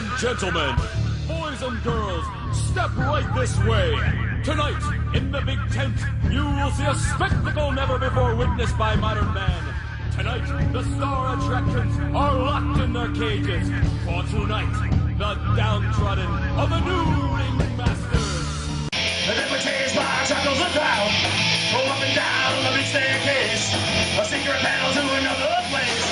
and gentlemen, boys and girls, step right this way. Tonight, in the big tent, you will see a spectacle never before witnessed by modern man. Tonight, the star attractions are locked in their cages. For tonight, the downtrodden of the new ringmasters. The deputies by chuckles the crowd. Go up and down the big staircase. A secret panel to another place.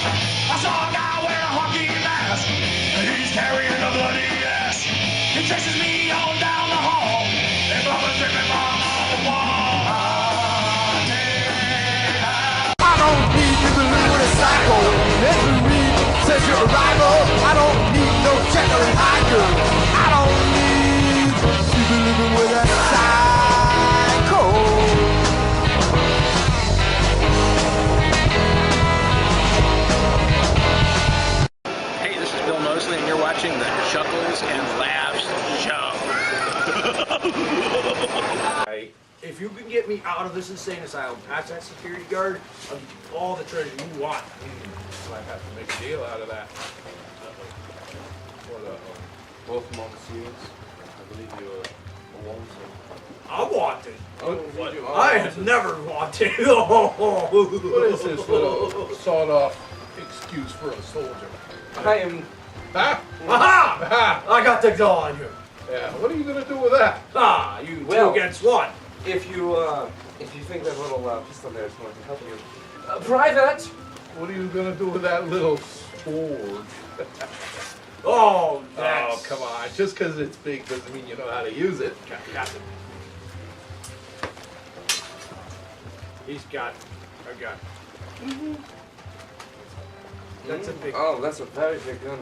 I saw a guy wear a hockey mask. He's carrying a bloody ass. He chases me on down the hall. And blood is dripping from the wall. I don't need you to live with a psycho. Every read says your arrival. I don't need no Jekyll and Hyde girl. I don't need you to be living with a psycho. Hey, this is Bill Mosley, and you're watching the Chuckles and Laughs Show. If you can get me out of this insane asylum, past that security guard, I'll give you all the treasure you want. Might have to make a deal out of that. Both Monsieurs, I believe you're wanted. I wanted. Oh, I have never wanted. What is this little sawed-off excuse for a soldier? I am. Ha! Aha! Ha! I got the gun on you. Yeah, what are you gonna do with that? Ah, you Well- two against one. If you think that little pistol there is going to help you, Private. What are you gonna do with that little sword? Oh, Oh, that's... come on. Just because it's big doesn't mean you know how to use it. Captain. He's got a gun. That's a big... Oh, that's a very big gun.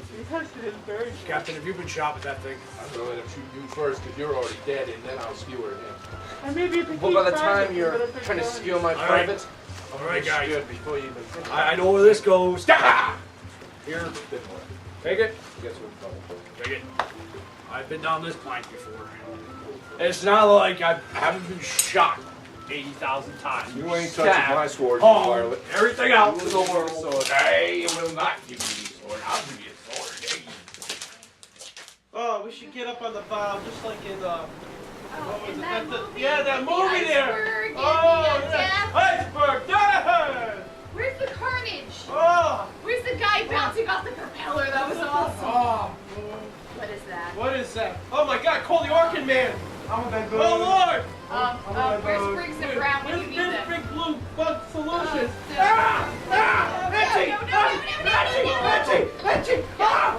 Captain, have you been shot with that thing? I'm gonna let him shoot you first because you're already dead, and then I'll skewer him. Well, by the time you're trying to steal my All right. private, All right, guys. good before you even think. I know where this goes. Here, take it. Guess what? Take it. I've been down this plank before. It's not like I haven't been shot 80,000 times. You ain't Stab. touching my sword, you Oh, varlet. everything else in the world. Sword. Hey, you will not give me a sword. I'll give you a sword. Hey. Oh, we should get up on the bow, just like in what was in it? that movie, Yeah, that the movie there. iceberg and Oh, the, yeah. death. Iceberg, death. Where's the carnage? Oh, Where's the guy bouncing off the propeller? That was awesome. oh, What is that? what is that? Oh my God, call the Orkin Man. Oh Lord. Where's Briggs and Brown when you need Where's them? Big Blue Bug Solutions? No. Etchy! Etchy! Ah!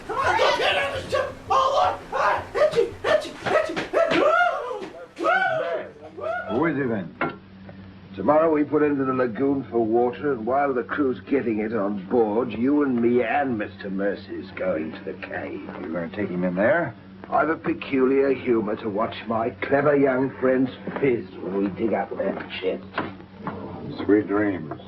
Come on, go get on the ship! Oh Lord! Ah! Etchy! Who is he then? Tomorrow we put into the lagoon for water, and while the crew's getting it on board, you and me and Mr. Mercy's going to the cave. You're going to take him in there? I've a peculiar humor to watch my clever young friends fizz when we dig up their chests. Sweet dreams.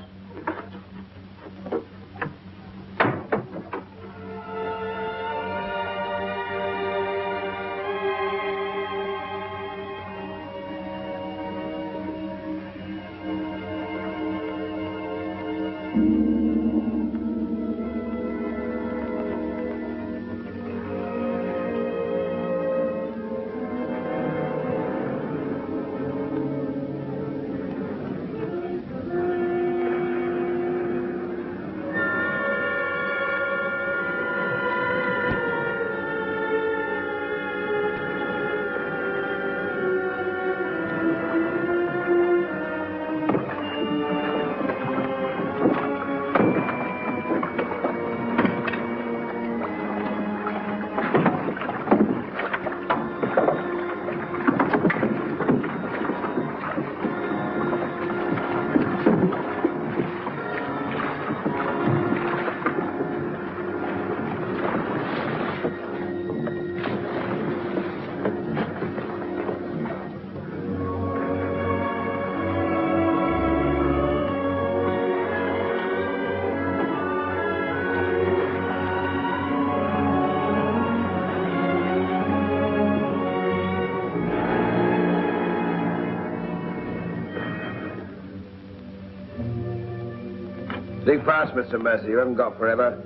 Dig fast, Mr. Mercy. You haven't got forever.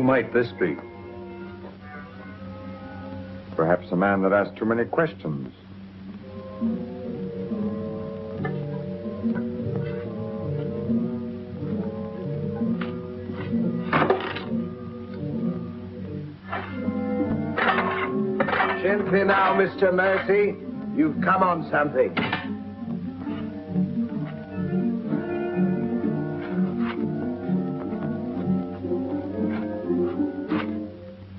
might this be? Perhaps a man that asked too many questions. Gently now, Mr. Mercy. You've come on something.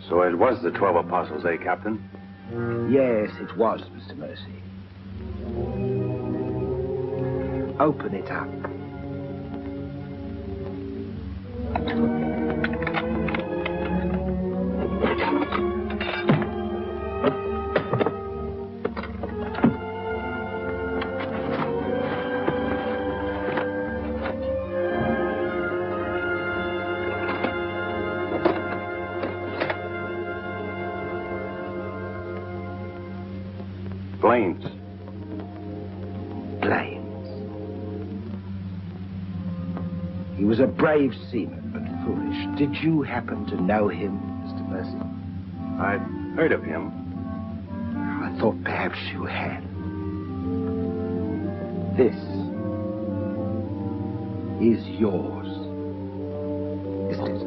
So it was the 12 apostles, eh, Captain? Yes, it was, Mr. Mercy. Open it up. Blaines. Blaines. He was a brave seaman, but foolish. Did you happen to know him, Mr. Mercy? I'd heard of him. I thought perhaps you had. This is yours, isn't it?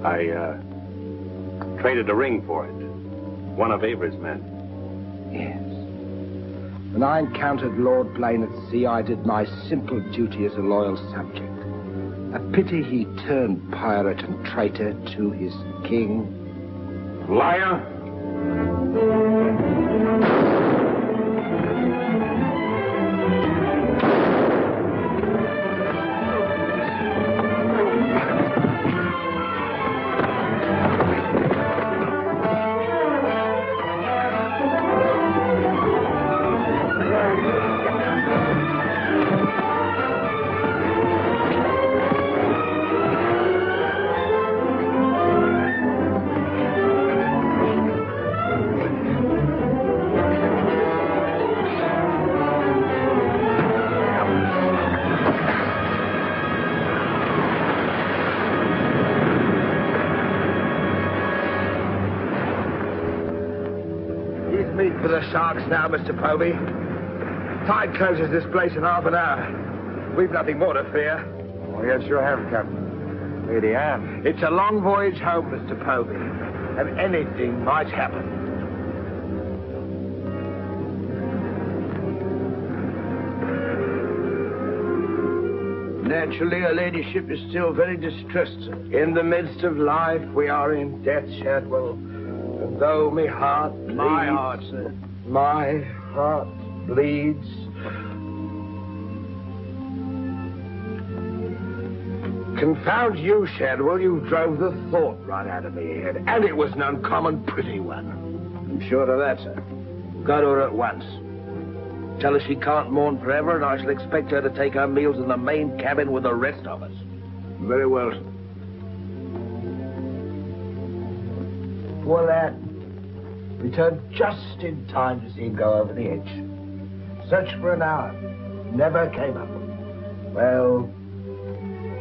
I traded a ring for it. One of Avery's men. Yes. When I encountered Lord Blaine at sea, I did my simple duty as a loyal subject. A pity he turned pirate and traitor to his king. Liar! For the sharks now, Mr. Povey. Tide closes this place in half an hour. We've nothing more to fear. Oh, yes, you have, Captain. Lady Anne. It's a long voyage home, Mr. Povey, and anything might happen. Naturally, her ladyship is still very distressed, sir. In the midst of life, we are in death, Shadwell. And though my heart bleeds... My heart, sir. My heart bleeds. Confound you, Shadwell. You drove the thought right out of my head. And it was an uncommon pretty one. I'm sure of that, sir. Go to her at once. Tell her she can't mourn forever, and I shall expect her to take her meals in the main cabin with the rest of us. Very well, sir. Poor lad. Returned just in time to see him go over the edge. Searched for an hour. Never came up. Well,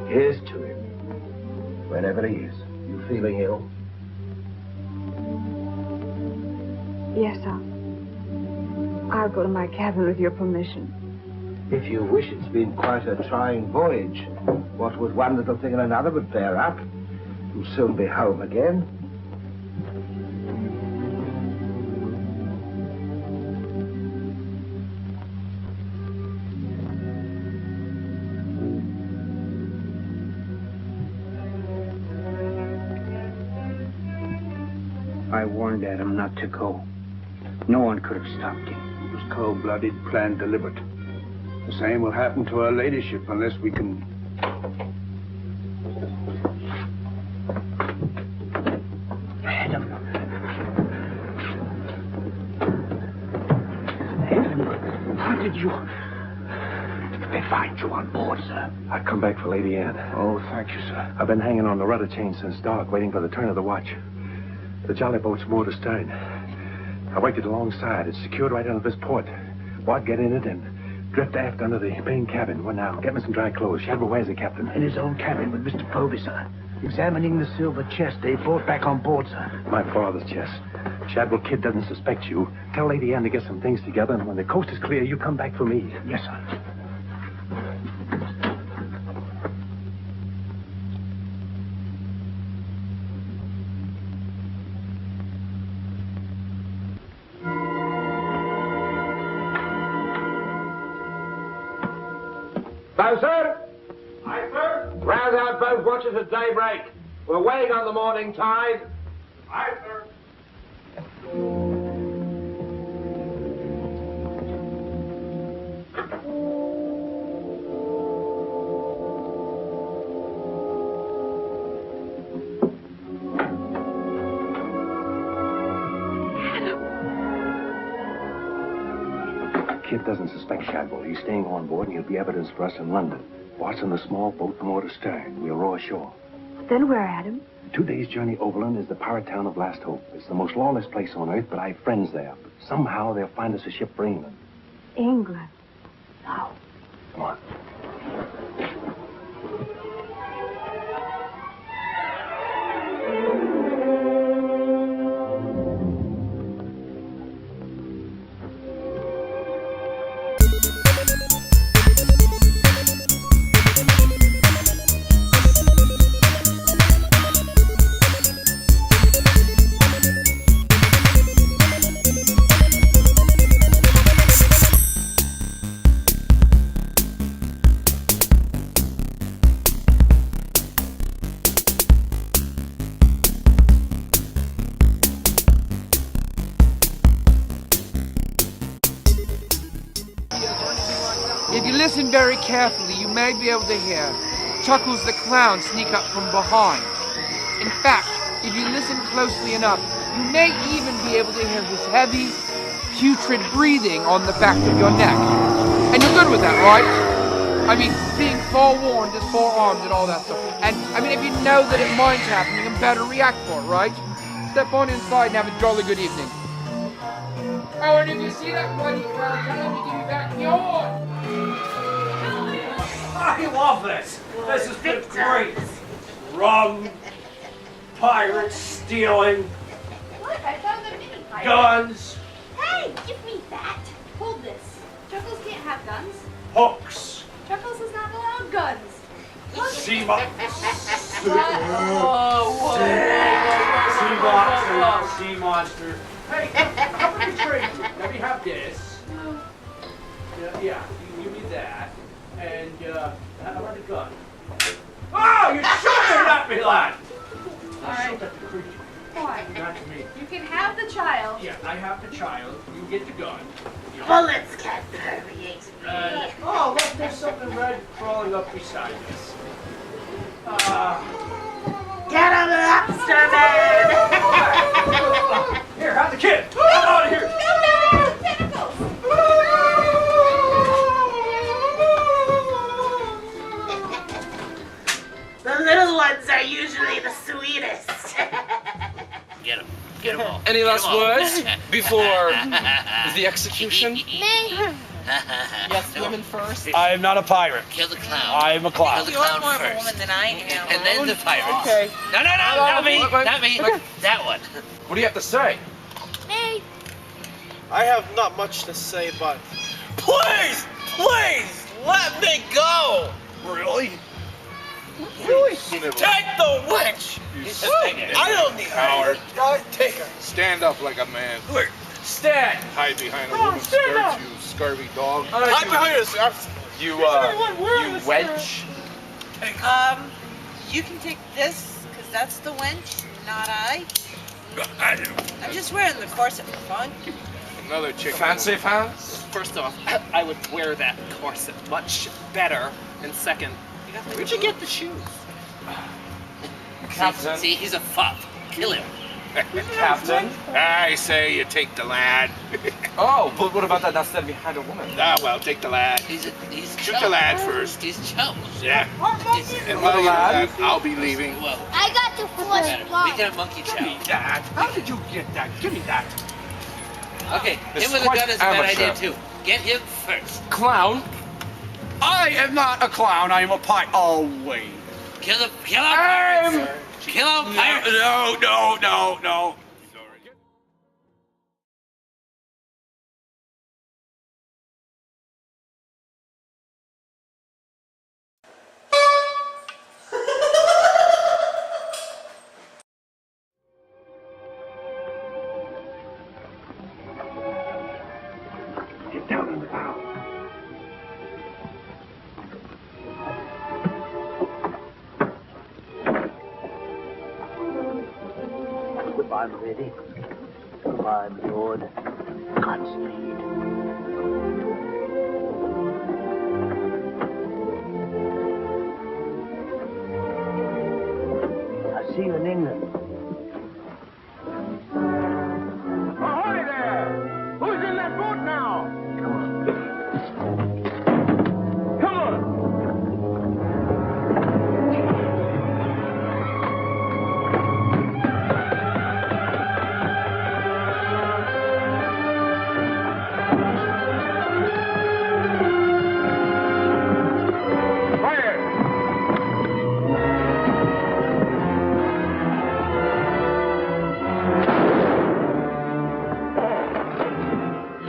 here's to him. Wherever he is. You feeling ill? Yes, I'll go to my cabin with your permission. If you wish, it's been quite a trying voyage. What with one little thing and another would bear up. You'll soon be home again. I warned Adam not to go. No one could have stopped him. It was cold-blooded, planned, deliberate. The same will happen to her ladyship unless we can... Adam, how did you... They find you on board, sir. I've come back for Lady Anne. Oh, thank you, sir. I've been hanging on the rudder chain since dark, waiting for the turn of the watch. The jolly boat's moored astern. I waited alongside. It's secured right under this port. Wad get in it and drift aft under the main cabin. Well, now, get me some dry clothes. Shadwell, where's the captain? in his own cabin with Mr. Povey, sir. Examining the silver chest they brought back on board, sir. My father's chest. Shadwell Kid doesn't suspect you. Tell Lady Anne to get some things together, and when the coast is clear, you come back for me. Yes, sir. Bosun? Aye, sir. Rouse out both watches at daybreak. We're waiting on the morning tide. Aye, sir. Kid doesn't suspect Shadwell. He's staying on board, and he'll be evidence for us in London. Watson the small boat from to stern. We'll row ashore. Then where, Adam? 2 days' journey overland is the pirate town of Last Hope. It's the most lawless place on earth, but I have friends there. But somehow they'll find us a ship for England. England. Now, come on. If you listen very carefully, you may be able to hear Chuckles the Clown sneak up from behind. In fact, if you listen closely enough, you may even be able to hear his heavy, putrid breathing on the back of your neck. And you're good with that, right? I mean, being forewarned is forearmed and all that stuff. And, I mean, if you know that it might happen, you can better react for it, right? Step on inside and have a jolly good evening. Oh, and if you see that bloody clown, tell him to give you back yours. I love this. This has been great. Rum, pirates stealing, Look, I found the mini pirate. guns, Hey, give me that. Hold this. Chuckles can't have guns. hooks, Chuckles is not allowed guns. sea Whoa, monster, sea monster. Hey, how about the trade? Let me have this. Yeah, you can give me that. And, how about a gun? Oh, you're shooting at me, lad! Alright. Shoot at the creature. Fine. Not to me. You can have the child. Yeah, I have the child. You get the gun. Bullets can permeate me. Oh, look, there's something red crawling up beside us. Get him, lobster man! Here, have the kid! Come out of here! No, tentacles! The little ones are usually the sweetest. Get him. Get him all. Any Get last 'em all. words before the execution? Me? Yes, women first. I am not a pirate. Kill the clown. I am a clown. Kill the You're clown more of a first. woman than I am. And then the pirates. Okay. No, not me. Wait. Not me. That one. What do you have to say? Me? I have not much to say, but Please! Please! Let me go! really? Take the witch! I don't need Howard. her. Take her. Stand up like a man. Look, stand! Hide behind a Come on, woman's stand skirt, up. you scurvy dog. Hide behind us. You wench. You can take this, because that's the wench, not I. I'm just wearing the corset for fun. Another chicken. Fancy pants? First off, I would wear that corset much better. And second, where'd you get the shoes? Captain. See, he's a fop. Kill him. Captain. I say you take the lad. Oh, but what about that stand behind a woman? Ah, well, take the lad. He's Shoot the lad first. He's chum. Yeah. And Little while you're lad? at that, I'll be leaving. Well, I got the we first one. can have monkey chow. That. How did you get that? Give me that. Okay, This him with a quite gun is a bad amateur. idea too. Get him first. Clown? I am not a clown. I am a pirate. Oh, wait. Kill the pirates! Kill the pirates! No. Get down in the bow. Goodbye, milady. Goodbye, my lord. Godspeed. I'll see you in England. Ahoy there! Who's in that boat now? Come on!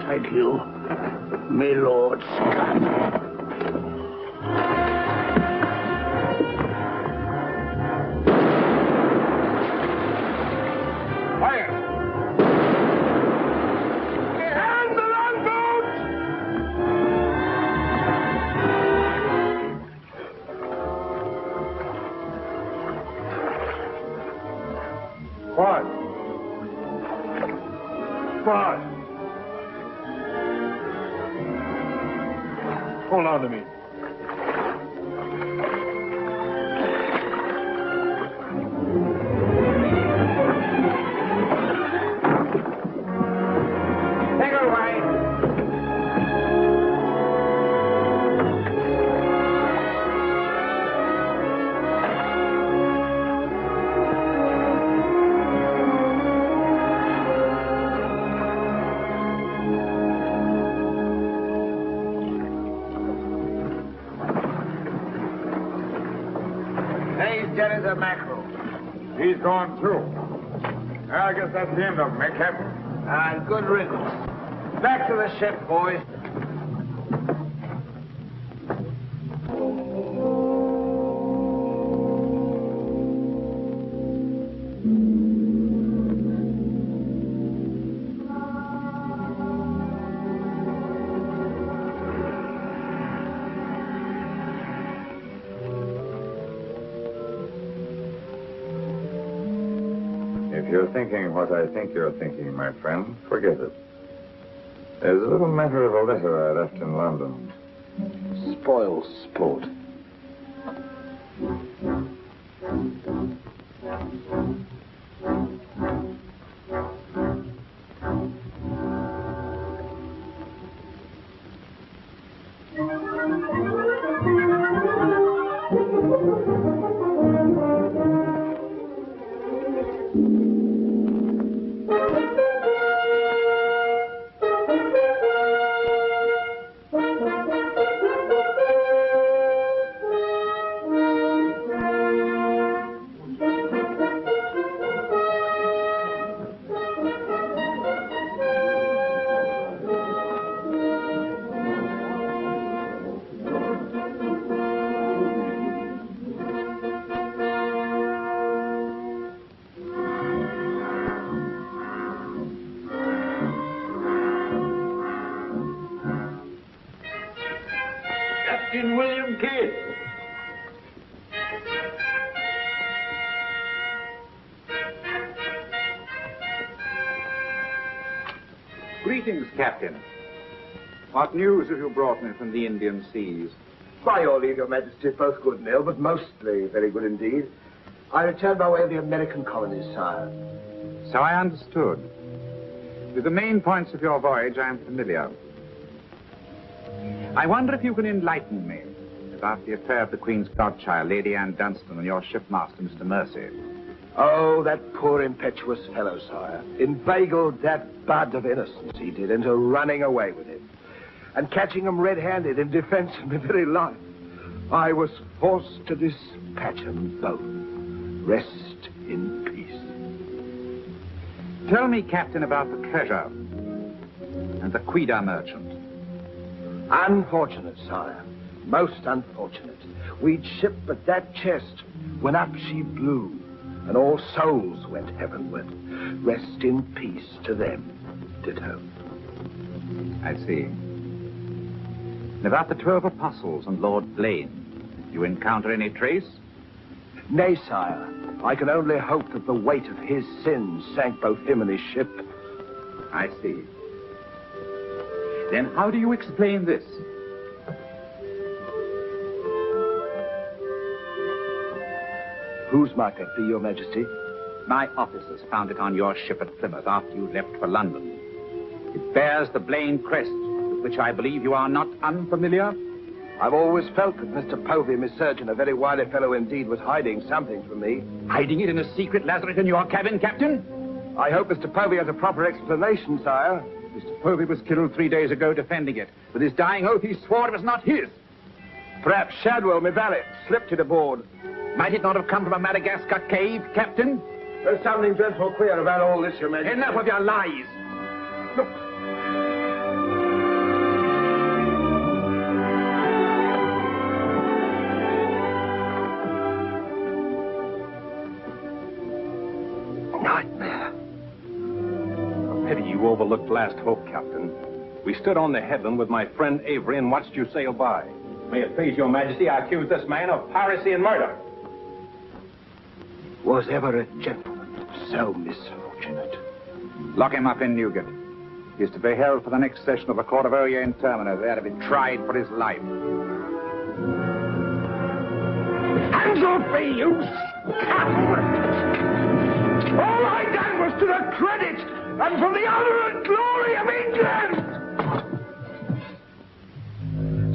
Thank you, my lord Scott. Fire! And the longboat! What? What? Hold on to me. Take her away! He's dead as a mackerel. He's gone too. I guess that's the end of him, eh, Captain? And good riddance. Back to the ship, boys. If you're thinking what I think you're thinking, my friend, forget it. There's a little matter of a letter I left in London. Spoil sport. Captain William Kidd. Greetings, Captain. What news have you brought me from the Indian seas? By your leave, Your Majesty, both good and ill, but mostly very good indeed. I returned by way of the American colonies, sire. So I understood. With the main points of your voyage, I am familiar. I wonder if you can enlighten me about the affair of the Queen's godchild, Lady Anne Dunstan, and your shipmaster, Mr. Mercy. Oh, that poor impetuous fellow, sire. Inveigled that bud of innocence he did into running away with him. And catching him red-handed in defense of my very life. I was forced to dispatch them both. Rest in peace. Tell me, Captain, about the treasure and the Quida merchant. Unfortunate, sire. Most unfortunate. We'd shipped but that chest when up she blew, and all souls went heavenward. Rest in peace to them. Ditto. I see. And about the 12 apostles and Lord Blaine, you encounter any trace? Nay, sire. I can only hope that the weight of his sins sank both him and his ship. I see. Then how do you explain this? Whose might that be, Your Majesty? My officers found it on your ship at Plymouth after you left for London. It bears the Blaine crest, with which I believe you are not unfamiliar. I've always felt that Mr. Povey, Miss Surgeon, a very wily fellow indeed, was hiding something from me. Hiding it in a secret lazaret in your cabin, Captain? I hope Mr. Povey has a proper explanation, sire. Mr. Povey was killed 3 days ago defending it. With his dying oath, he swore it was not his. Perhaps Shadwell, my valet, slipped it aboard. Might it not have come from a Madagascar cave, Captain? There's something dreadful queer about all this, Your Majesty. Enough of your lies. Look. Nightmare. A pity you overlooked last hope, Captain. We stood on the headland with my friend Avery and watched you sail by. May it please Your Majesty, I accuse this man of piracy and murder. Was ever a gentleman so misfortunate? Lock him up in Newgate. He is to be held for the next session of the Court of Oyer Terminer, there to be tried for his life. Hands off me, you scum! All I done was to the credit and for the honor and glory of England!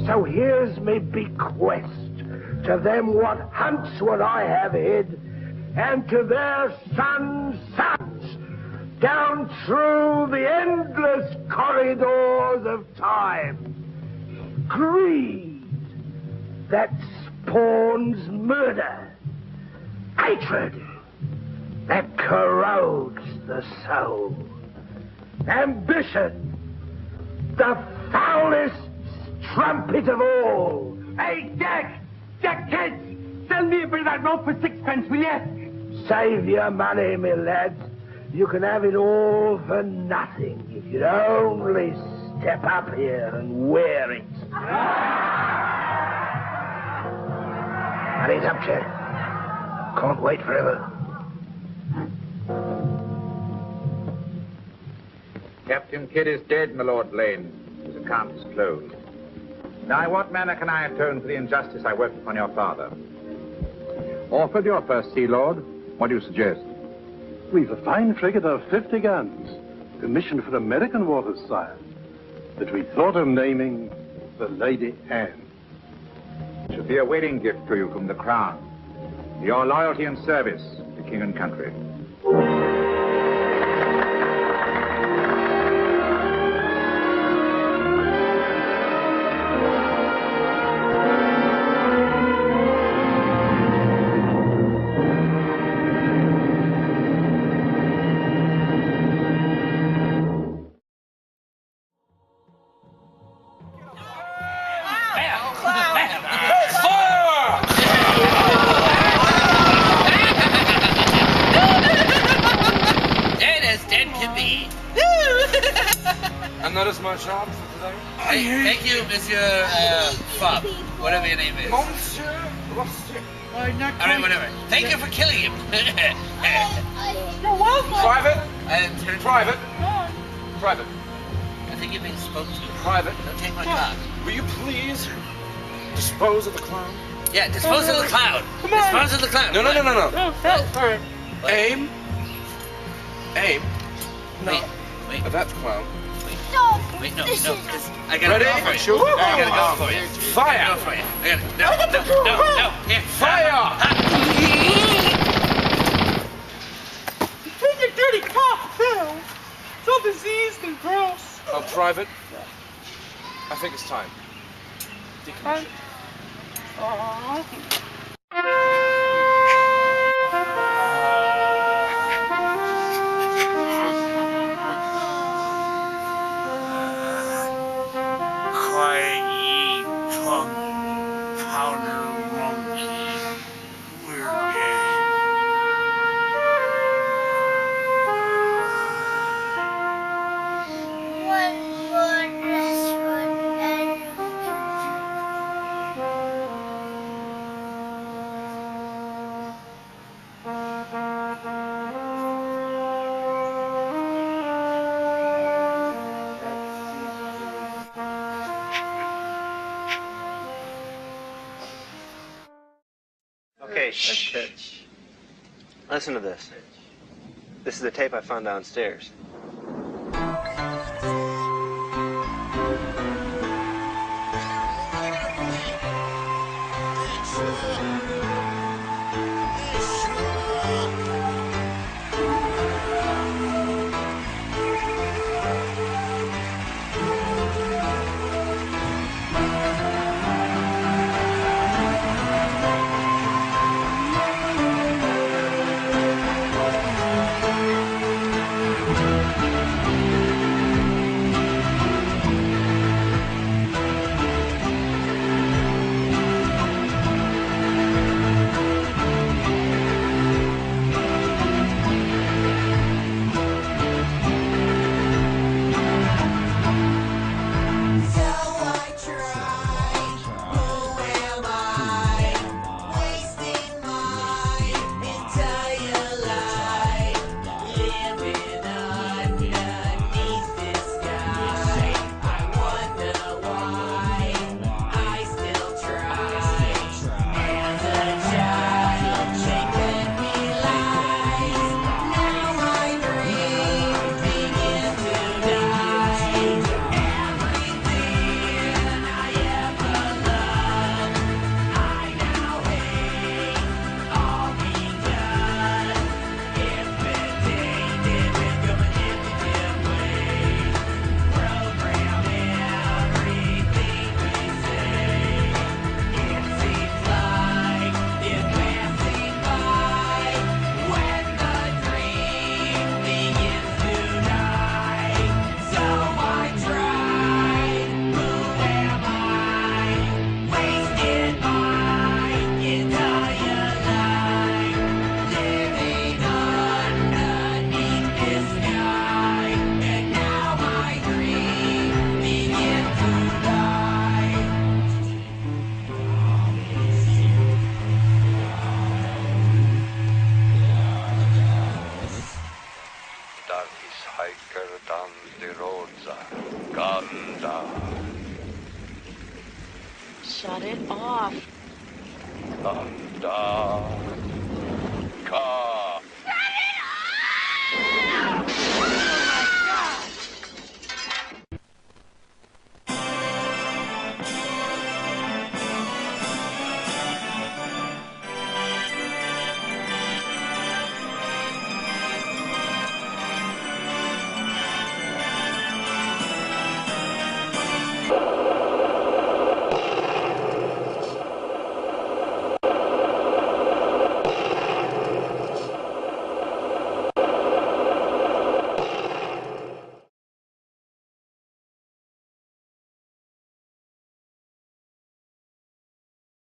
So here's me bequest to them what hunts what I have hid, and to their sons' sons, down through the endless corridors of time. Greed that spawns murder, hatred that corrodes the soul, ambition, the foulest strumpet of all. Hey, Jack! Jack Kent! Sell me a bit of that rope for 6 will you? Save your money, my lad. You can have it all for nothing if you'd only step up here and wear it. Hurry it up, Jack. Can't wait forever. Captain Kidd is dead, my Lord Blaine. His account is closed. Now, in what manner can I atone for the injustice I worked upon your father? Orford, your first Sea Lord. What do you suggest? We've a fine frigate of 50 guns, commissioned for American waters, sire, that we thought of naming the Lady Anne. It should be a wedding gift to you from the Crown. Your loyalty and service to King and country. Thank you, Monsieur Fob, whatever your name is. Monsieur. All right, whatever. Thank you for killing him. You're welcome. Private. Private. Private. I think you're being spoken to. Private. Don't take my car. Will you please dispose of the clown? Yeah, dispose of the clown. Come on. Dispose of the clown. No. All right. Aim. No. Wait. That's clown. Wait, no. I gotta Ready? go for you. Shoot. I gotta go for you. Fire. I gotta go for you. No. Here. Fire. Take your dirty cough, too. So diseased and gross. Private. I think it's time. Decommission. Quiet ye tongue powder monkey. We're dead. One more restaurant and Okay, shh. Listen to this. This is the tape I found downstairs. Shut it off. Ganda.